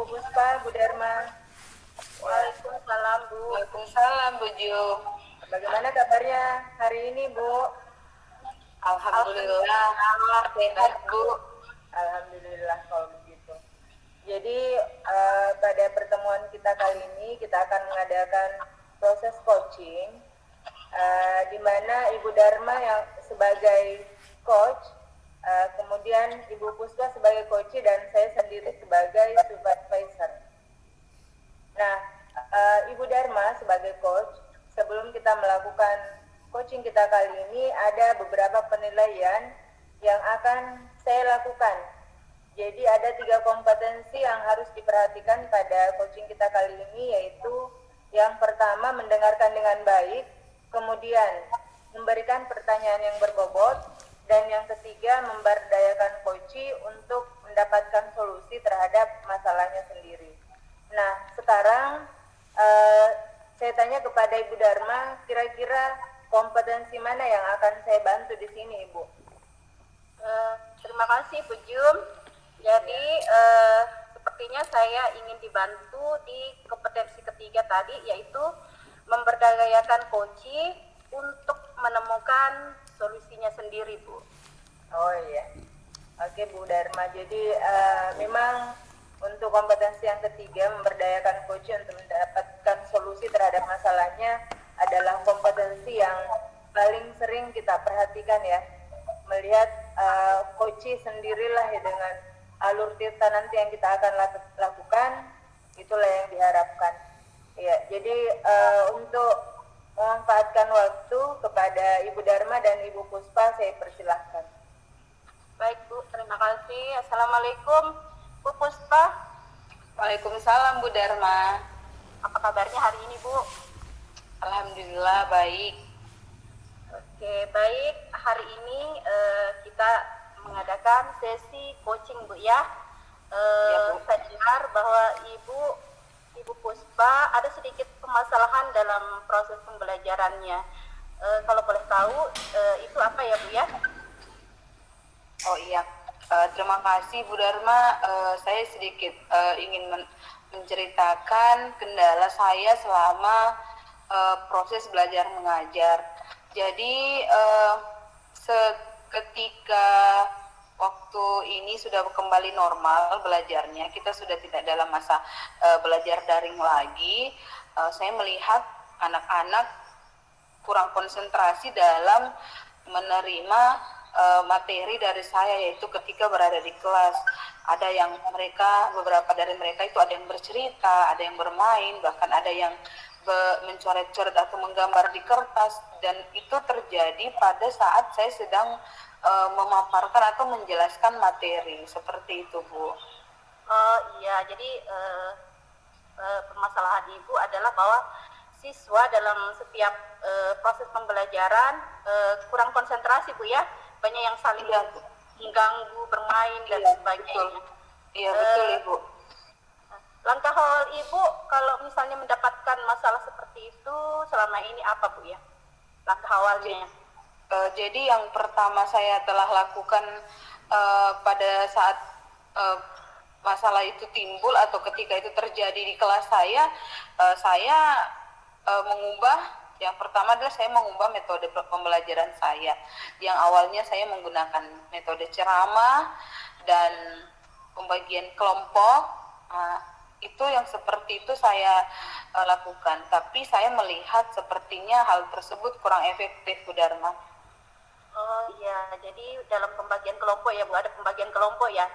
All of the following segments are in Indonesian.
Puspa, Bu Dharma. Waalaikumsalam, Bu. Waalaikumsalam, Bu Ju. Bagaimana kabarnya hari ini, Bu? Alhamdulillah, sehat, Bu. Alhamdulillah kalau begitu. Jadi pada pertemuan kita kali ini kita akan mengadakan proses coaching di mana Ibu Dharma yang sebagai coach, kemudian Ibu Puspa sebagai coach dan saya sendiri sebagai supervisor. Nah, Ibu Dharma sebagai coach, sebelum kita melakukan coaching kita kali ini ada beberapa penilaian yang akan saya lakukan. Jadi ada 3 kompetensi yang harus diperhatikan pada coaching kita kali ini, yaitu yang pertama mendengarkan dengan baik, kemudian memberikan pertanyaan yang berbobot, dan yang ketiga memberdayakan coachee untuk mendapatkan solusi terhadap masalahnya sendiri. Nah, sekarang saya tanya kepada Ibu Dharma, kira-kira kompetensi mana yang akan saya bantu di sini, Ibu? Terima kasih, Bu Jum. Jadi sepertinya saya ingin dibantu di kompetensi ketiga tadi, yaitu memberdayakan coachee untuk menemukan solusinya sendiri, Bu. Oh iya, oke Bu Dharma. Jadi memang untuk kompetensi yang ketiga, memberdayakan coachee untuk mendapatkan solusi terhadap masalahnya adalah kompetensi yang paling sering kita perhatikan ya. Melihat coachee sendirilah ya, dengan alur tirta nanti yang kita akan lakukan, itulah yang diharapkan. Ya, jadi untuk memanfaatkan waktu kepada Ibu Dharma dan Ibu Puspa, saya persilahkan. Baik, Bu, terima kasih. Assalamualaikum, Bu Puspa. Waalaikumsalam, Bu Dharma. Apa kabarnya hari ini, Bu? Alhamdulillah baik. Oke, baik. Hari ini kita mengadakan sesi coaching, Bu ya. Bu. Saya dengar bahwa Ibu Puspa ada sedikit permasalahan dalam proses pembelajarannya. Kalau boleh tahu, itu apa ya, Bu ya? Oh iya, terima kasih Bu Dharma. Saya sedikit ingin menceritakan kendala saya selama proses belajar mengajar. Jadi ketika waktu ini sudah kembali normal belajarnya, kita sudah tidak dalam masa belajar daring lagi, saya melihat anak-anak kurang konsentrasi dalam menerima materi dari saya, yaitu ketika berada di kelas. Ada yang beberapa dari mereka itu ada yang bercerita, ada yang bermain, bahkan ada yang mencoret-coret atau menggambar di kertas, dan itu terjadi pada saat saya sedang memaparkan atau menjelaskan materi, seperti itu, Bu. Oh iya, jadi permasalahan Ibu adalah bahwa siswa dalam setiap proses pembelajaran kurang konsentrasi, Bu ya, banyak yang saling mengganggu, bermain dan sebagainya. Iya, betul, Ibu. Langkah awal Ibu kalau misalnya mendapatkan masalah seperti itu selama ini apa, Bu ya? Langkah awalnya. Jadi yang pertama saya telah lakukan pada saat masalah itu timbul atau ketika itu terjadi di kelas saya mengubah. Yang pertama adalah saya mengubah metode pembelajaran saya. Yang awalnya saya menggunakan metode ceramah dan pembagian kelompok. Itu yang seperti itu saya lakukan. Tapi saya melihat sepertinya hal tersebut kurang efektif, Bu Dharma. Oh iya, jadi dalam pembagian kelompok ya, Bu, ada pembagian kelompok ya.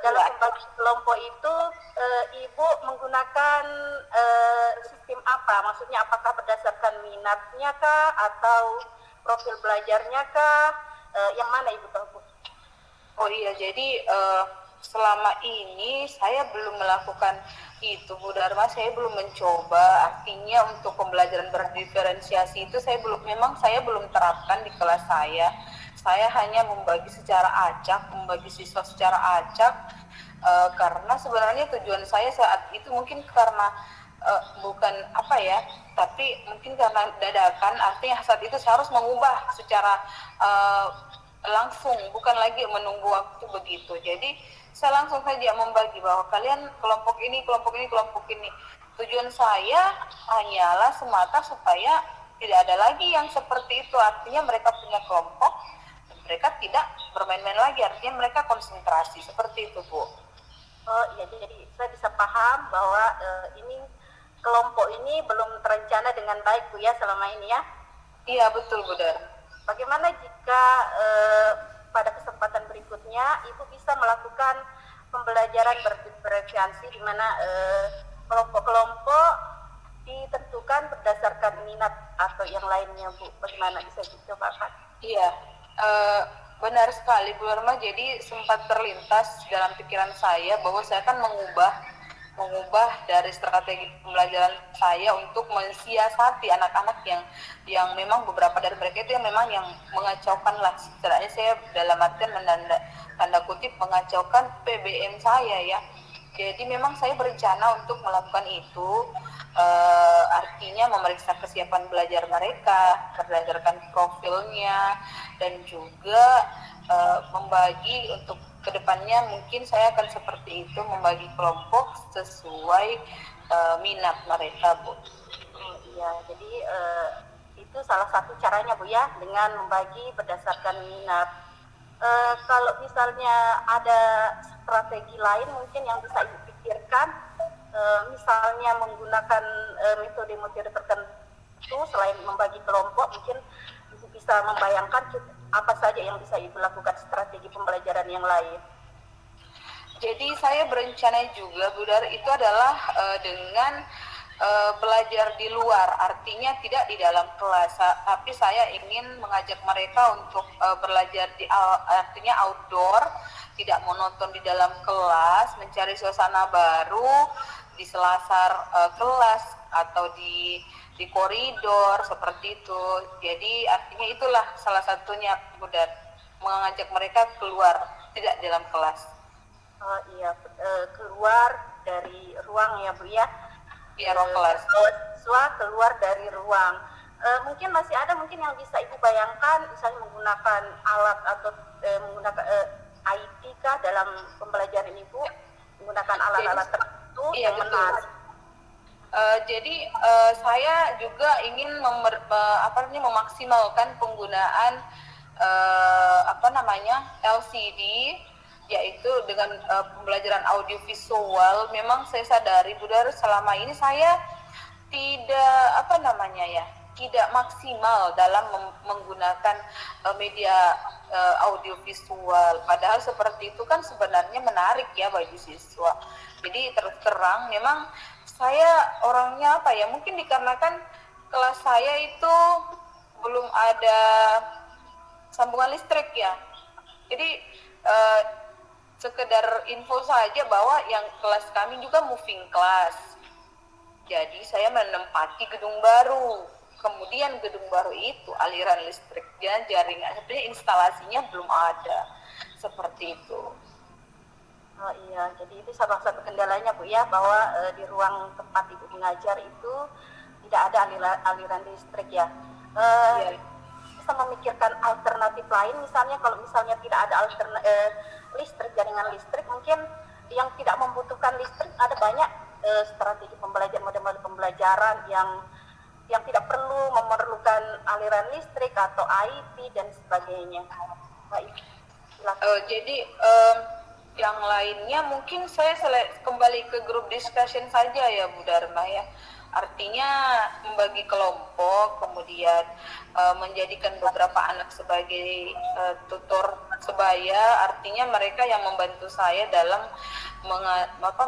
Dalam pembagian kelompok itu Ibu menggunakan sistem apa? Maksudnya apakah berdasarkan minatnya kah atau profil belajarnya kah? Yang mana Ibu tahu, Bu? Oh iya, jadi selama ini saya belum melakukan itu, Bu Dharma. Saya belum mencoba. Artinya untuk pembelajaran berdiferensiasi itu saya belum terapkan di kelas saya. Saya hanya membagi secara acak, membagi siswa secara acak, karena sebenarnya tujuan saya saat itu mungkin karena bukan apa ya, tapi mungkin karena dadakan. Artinya saat itu saya harus mengubah secara langsung, bukan lagi menunggu waktu begitu. Jadi saya langsung saja membagi bahwa kalian kelompok ini, kelompok ini, kelompok ini. Tujuan saya hanyalah semata supaya tidak ada lagi yang seperti itu. Artinya mereka punya kelompok, mereka tidak bermain-main lagi. Artinya mereka konsentrasi seperti itu, Bu. Oh iya, jadi saya bisa paham bahwa ini kelompok ini belum terencana dengan baik Bu ya selama ini ya. Iya betul Bu Dar. Bagaimana jika pada kesempatan berikutnya Ibu bisa melakukan pembelajaran berdiferensiasi di mana kelompok-kelompok ditentukan berdasarkan minat atau yang lainnya Bu? Bagaimana bisa dicoba Pak? Iya, benar sekali Bu Norma. Jadi sempat terlintas dalam pikiran saya bahwa saya akan mengubah dari strategi pembelajaran saya untuk mensiasati anak-anak yang memang beberapa dari mereka itu yang memang yang mengacaukan lah, setidaknya saya dalam artian tanda kutip mengacaukan PBM saya ya. Jadi memang saya berencana untuk melakukan itu, artinya memeriksa kesiapan belajar mereka berdasarkan profilnya, dan juga membagi untuk kedepannya mungkin saya akan seperti itu, membagi kelompok sesuai minat mereka Bu. Iya, jadi itu salah satu caranya Bu ya, dengan membagi berdasarkan minat. Kalau misalnya ada strategi lain mungkin yang bisa Ibu pikirkan, misalnya menggunakan metode-metode tertentu selain membagi kelompok, mungkin Ibu bisa membayangkan apa saja yang bisa Ibu lakukan strategi pembelajaran yang lain. Jadi saya berencana juga Bu Dar, itu adalah dengan belajar di luar, artinya tidak di dalam kelas, tapi saya ingin mengajak mereka untuk belajar artinya outdoor, tidak monoton di dalam kelas, mencari suasana baru di selasar kelas atau di koridor seperti itu. Jadi artinya itulah salah satunya Bu Dar, mengajak mereka keluar, tidak dalam kelas. Iya, keluar dari ruang ya Bu ya. Iya, ruang kelas. Siswa keluar dari ruang. Mungkin masih ada mungkin yang bisa Ibu bayangkan, misalnya menggunakan alat atau menggunakan IT kah dalam pembelajaran Ibu, menggunakan alat-alat tertentu yang menarik. Jadi saya juga ingin memaksimalkan penggunaan LCD, yaitu dengan pembelajaran audiovisual. Memang saya sadari Bu Dar, selama ini saya tidak maksimal dalam menggunakan media audiovisual. Padahal seperti itu kan sebenarnya menarik ya bagi siswa. Jadi terus terang memang saya orangnya mungkin dikarenakan kelas saya itu belum ada sambungan listrik ya. Jadi sekedar info saja bahwa yang kelas kami juga moving class. Jadi saya menempati gedung baru. Kemudian gedung baru itu aliran listriknya, jaringan, sebenarnya instalasinya belum ada. Seperti itu. Oh iya, jadi itu salah satu kendalanya Bu ya, bahwa di ruang tempat Ibu mengajar itu tidak ada aliran listrik ya. Bisa memikirkan alternatif lain, misalnya kalau misalnya tidak ada listrik, jaringan listrik, mungkin yang tidak membutuhkan listrik ada banyak strategi pembelajaran, model-model pembelajaran yang tidak perlu memerlukan aliran listrik atau IT dan sebagainya. Baik. Jadi yang lainnya mungkin saya kembali ke grup discussion saja ya Bu Dharma ya. Artinya membagi kelompok, kemudian menjadikan beberapa anak sebagai tutor sebaya, artinya mereka yang membantu saya dalam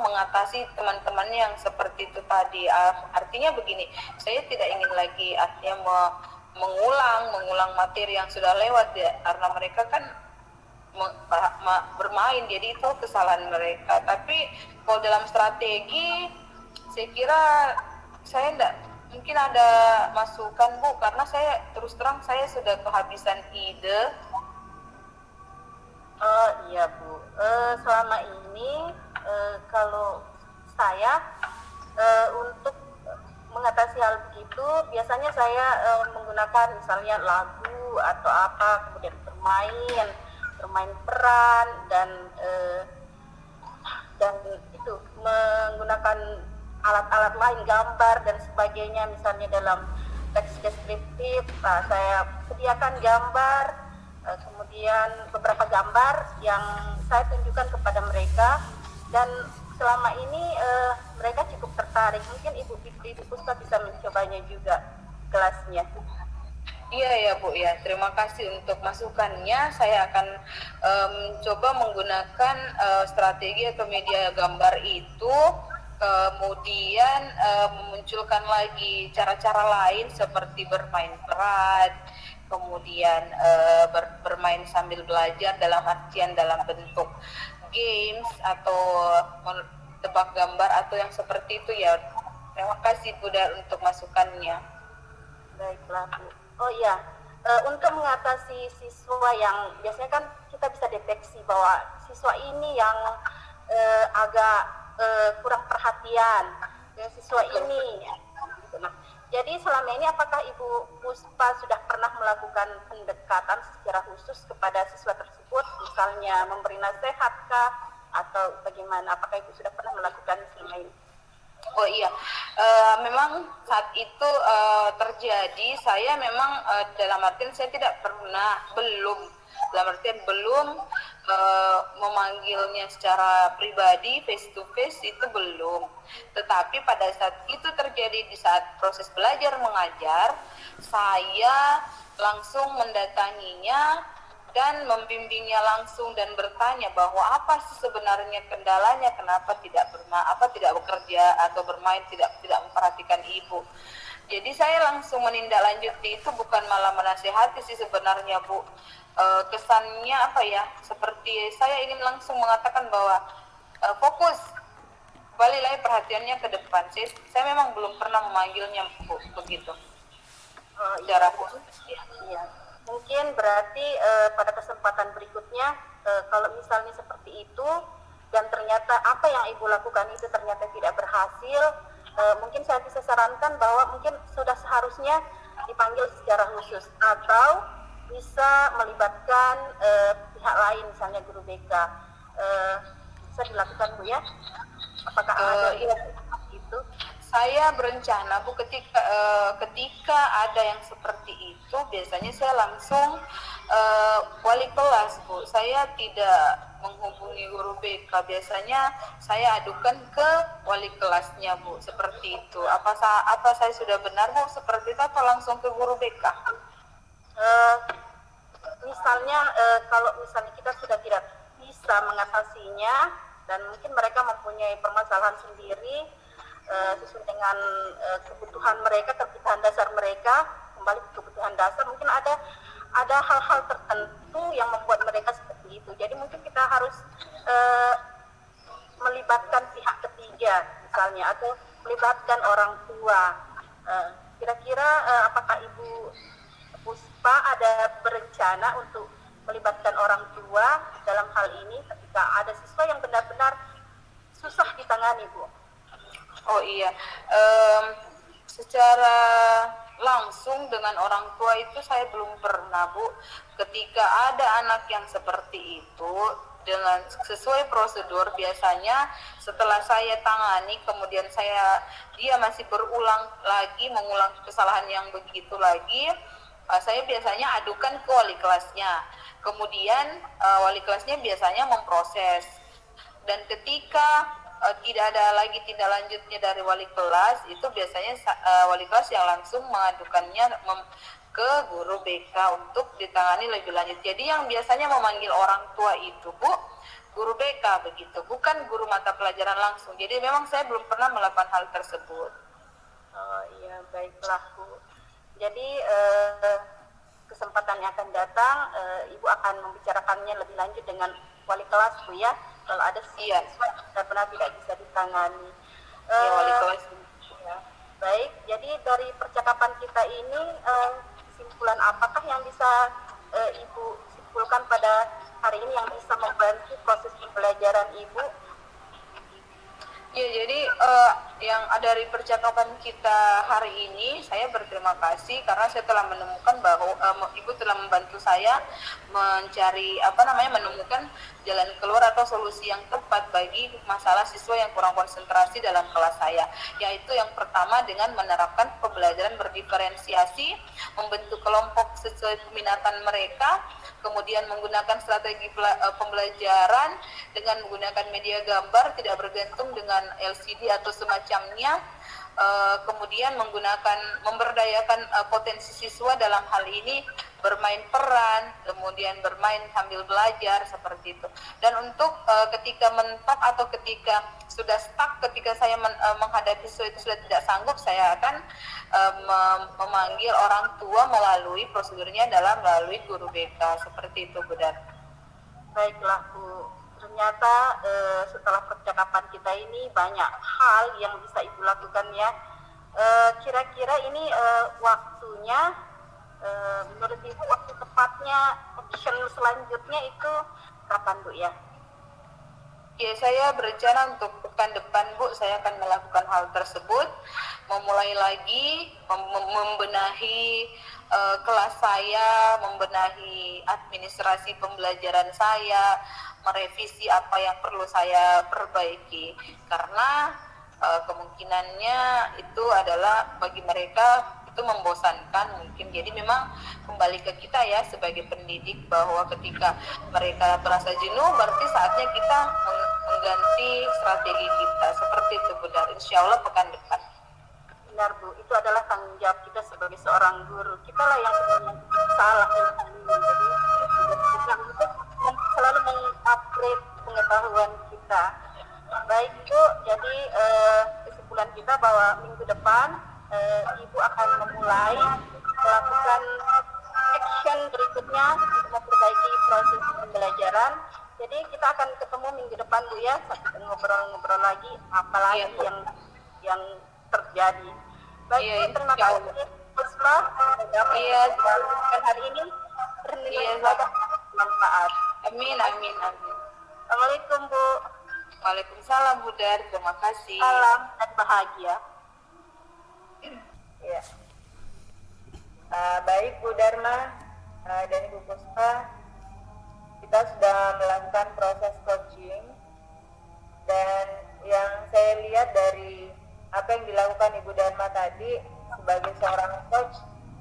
mengatasi teman-teman yang seperti itu tadi. Artinya begini, saya tidak ingin lagi artinya mengulang materi yang sudah lewat ya, karena mereka kan bermain, jadi itu kesalahan mereka. Tapi kalau dalam strategi, saya kira saya enggak mungkin ada masukan Bu, karena saya terus terang saya sudah kehabisan ide. Iya Bu, selama ini kalau saya untuk mengatasi hal begitu, biasanya saya menggunakan misalnya lagu atau apa, kemudian bermain peran dan itu menggunakan alat-alat lain, gambar dan sebagainya, misalnya dalam teks deskriptif. Nah, saya sediakan gambar, kemudian beberapa gambar yang saya tunjukkan kepada mereka, dan selama ini mereka cukup tertarik. Mungkin Ibu Puspa bisa mencobanya juga kelasnya. Iya ya Bu ya, terima kasih untuk masukannya. Saya akan coba menggunakan strategi atau media gambar itu, kemudian memunculkan lagi cara-cara lain seperti bermain peran, kemudian bermain sambil belajar dalam artian dalam bentuk games atau tebak gambar atau yang seperti itu ya. Terima kasih Bu untuk masukannya. Baiklah Bu. Oh iya, untuk mengatasi siswa yang biasanya kan kita bisa deteksi bahwa siswa ini yang agak kurang perhatian, ya, siswa ini. Nah, jadi selama ini apakah Ibu Puspa sudah pernah melakukan pendekatan secara khusus kepada siswa tersebut, misalnya memberi nasihat kah atau bagaimana? Apakah Ibu sudah pernah melakukan selama ini? Oh iya, memang saat itu terjadi, saya memang dalam artian saya tidak pernah, belum memanggilnya secara pribadi, face to face itu belum. Tetapi pada saat itu terjadi di saat proses belajar mengajar, saya langsung mendatanginya dan membimbingnya langsung dan bertanya bahwa apa sih sebenarnya kendalanya, kenapa tidak bekerja atau bermain, tidak memperhatikan ibu. Jadi saya langsung menindaklanjuti itu, bukan malah menasehati sih sebenarnya Bu. Kesannya apa ya, seperti saya ingin langsung mengatakan bahwa fokus, kembali lagi perhatiannya ke depan. Saya memang belum pernah memanggilnya Bu, begitu. Secara khusus. Iya. Mungkin berarti pada kesempatan berikutnya kalau misalnya seperti itu dan ternyata apa yang Ibu lakukan itu ternyata tidak berhasil, mungkin saya bisa sarankan bahwa mungkin sudah seharusnya dipanggil secara khusus atau bisa melibatkan pihak lain, misalnya guru BK. Bisa dilakukan Bu ya? Apakah ada itu? Saya berencana Bu, ketika ada yang seperti itu biasanya saya langsung wali kelas Bu. Saya tidak menghubungi guru BK, biasanya saya adukan ke wali kelasnya Bu, seperti itu. Apa saya sudah benar Bu seperti itu atau langsung ke guru BK? Misalnya kalau misalnya kita sudah tidak bisa mengatasinya dan mungkin mereka mempunyai permasalahan sendiri sesuai dengan kebutuhan mereka, kebutuhan dasar mereka, kembali ke kebutuhan dasar, mungkin ada hal-hal tertentu yang membuat mereka seperti itu. Jadi mungkin kita harus melibatkan pihak ketiga misalnya, atau melibatkan orang tua. Kira-kira apakah Ibu Puspa ada berencana untuk melibatkan orang tua dalam hal ini ketika ada siswa yang benar-benar susah ditangani Bu? Oh iya, secara langsung dengan orang tua itu saya belum pernah Bu. Ketika ada anak yang seperti itu, dengan sesuai prosedur biasanya setelah saya tangani, kemudian dia masih mengulang kesalahan yang begitu lagi, saya biasanya adukan ke wali kelasnya. Kemudian wali kelasnya biasanya memproses, dan ketika tidak ada lagi tindak lanjutnya dari wali kelas, itu biasanya wali kelas yang langsung mengadukannya ke guru BK untuk ditangani lebih lanjut. Jadi yang biasanya memanggil orang tua itu Bu, guru BK begitu, bukan guru mata pelajaran langsung. Jadi memang saya belum pernah melakukan hal tersebut. Oh iya, baiklah Bu. Jadi kesempatan yang akan datang Ibu akan membicarakannya lebih lanjut dengan wali kelas Bu ya, kalau ada siswa yang benar-benar tidak bisa ditangani. Wali kelas. Ya. Baik, jadi dari percakapan kita ini kesimpulan apakah yang bisa Ibu simpulkan pada hari ini yang bisa membantu proses pembelajaran Ibu? Ya, jadi yang dari percakapan kita hari ini, saya berterima kasih karena saya telah menemukan bahwa Ibu telah membantu saya mencari menemukan jalan keluar atau solusi yang tepat bagi masalah siswa yang kurang konsentrasi dalam kelas saya, yaitu yang pertama dengan menerapkan pembelajaran berdiferensiasi, membentuk kelompok sesuai peminatan mereka, kemudian menggunakan strategi pembelajaran dengan menggunakan media gambar tidak bergantung dengan LCD atau semacamnya, kemudian memberdayakan potensi siswa dalam hal ini bermain peran, kemudian bermain sambil belajar seperti itu. Dan untuk ketika mentok atau ketika sudah stuck, ketika saya menghadapi siswa itu sudah tidak sanggup, saya akan memanggil orang tua melalui prosedurnya melalui guru BK seperti itu, Bu Dan. Baiklah Bu, ternyata setelah percakapan kita ini banyak hal yang bisa Ibu lakukan ya. Kira-kira ini waktunya, menurut Ibu waktu tepatnya action selanjutnya itu kapan Bu ya? Ya, saya berencana untuk pekan depan, Bu, saya akan melakukan hal tersebut, memulai lagi membenahi kelas saya, membenahi administrasi pembelajaran saya, merevisi apa yang perlu saya perbaiki, karena kemungkinannya itu adalah bagi mereka itu membosankan mungkin. Jadi memang kembali ke kita ya sebagai pendidik, bahwa ketika mereka merasa jenuh berarti saatnya kita mengganti strategi kita seperti itu, Bu Dar. Insya Allah pekan depan. Benar Bu, itu adalah tanggung jawab kita sebagai seorang guru. Kita lah yang sebenarnya salah. Jadi kita untuk selalu mengupgrade pengetahuan kita. Baik Bu, jadi kesimpulan kita bahwa minggu depan Ibu akan memulai melakukan action berikutnya untuk memperbaiki proses pembelajaran. Jadi kita akan ketemu minggu depan Bu ya, sampai ngobrol-ngobrol lagi apalagi yang terjadi. Baik Bu, terima kasih Puspa dapat hari ini bernilai manfaat. Amin. Assalamualaikum Bu. Waalaikumsalam, Bu Dar. Terima kasih. Salam dan bahagia. Ya. Baik Bu Dharma dan Ibu Puspa, kita sudah melakukan proses coaching, dan yang saya lihat dari apa yang dilakukan Ibu Dharma tadi sebagai seorang coach,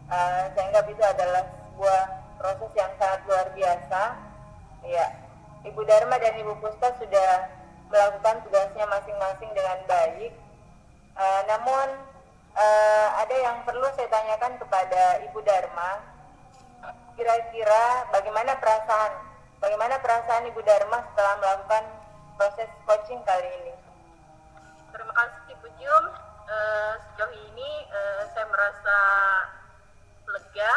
saya anggap itu adalah sebuah proses yang sangat luar biasa. Ya, Ibu Dharma dan Ibu Puspa sudah melakukan tugasnya masing-masing dengan baik. Namun ada yang perlu saya tanyakan kepada Ibu Dharma. Kira-kira bagaimana perasaan Ibu Dharma setelah melakukan proses coaching kali ini? Terima kasih Bu Jum. Sejauh ini saya merasa lega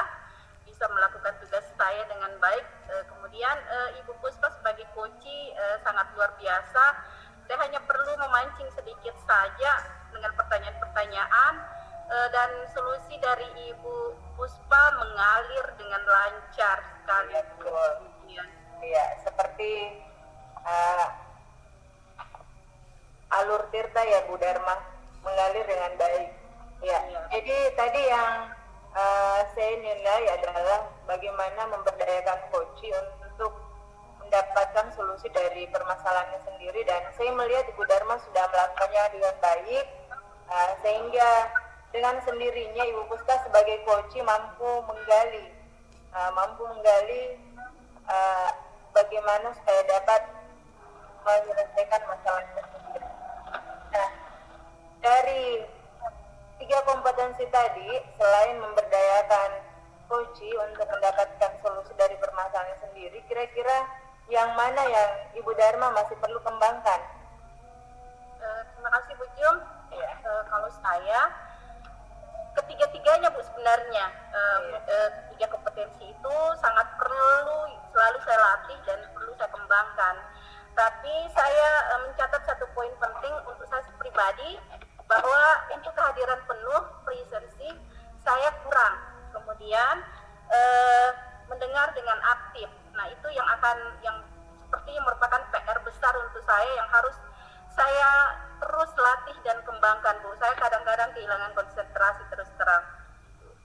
bisa melakukan tugas saya dengan baik. Kemudian Ibu Puspa sebagai coach sangat luar biasa. Saya hanya perlu memancing sedikit saja dengan pertanyaan-pertanyaan, dan solusi dari Ibu Puspa mengalir dengan lancar sekali. Iya, seperti alur tirta ya Bu Dharma, mengalir dengan baik. Ya. Jadi tadi yang saya nilai adalah bagaimana memberdayakan coach untuk mendapatkan solusi dari permasalahannya sendiri, dan saya melihat Ibu Dharma sudah melakukannya dengan baik, sehingga dengan sendirinya Ibu Puspa sebagai coach mampu menggali bagaimana supaya dapat menyelesaikan masalahnya sendiri. Nah, dari 3 kompetensi tadi, selain memberdayakan coach untuk mendapatkan solusi dari permasalahan sendiri, kira-kira yang mana yang Ibu Dharma masih perlu kembangkan? Terima kasih Bu Jum. Kalau saya, ketiga-tiganya Bu sebenarnya. Tiga kompetensi itu sangat perlu selalu saya latih dan perlu saya kembangkan. Tapi saya mencatat satu poin penting untuk saya pribadi, bahwa untuk kehadiran penuh presensi saya kurang. Kemudian mendengar dengan aktif. Nah, itu yang seperti merupakan PR besar untuk saya yang harus saya terus latih dan kembangkan, Bu. Saya kadang-kadang kehilangan konsentrasi terus terang.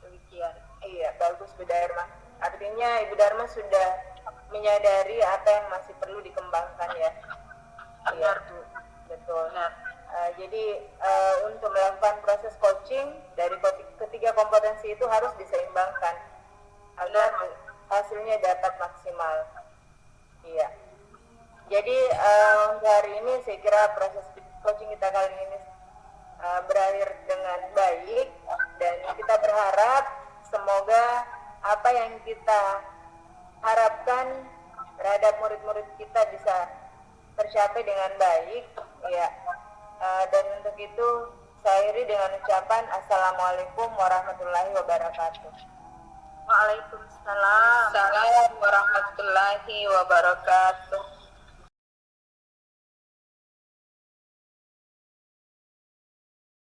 Demikian. Iya, bagus Bu Dharma. Artinya Ibu Dharma sudah menyadari apa yang masih perlu dikembangkan ya. Benar, Iya, Bu. betul. Benar. Jadi untuk melakukan proses coaching dari ketiga kompetensi itu harus diseimbangkan agar hasilnya dapat maksimal. Iya. Jadi untuk hari ini saya kira proses coaching kita kali ini berakhir dengan baik dan kita berharap semoga apa yang kita harapkan terhadap murid-murid kita bisa tercapai dengan baik ya. Dan untuk itu saya akhiri dengan ucapan Assalamualaikum warahmatullahi wabarakatuh. Waalaikumsalam. Assalamualaikum warahmatullahi wabarakatuh.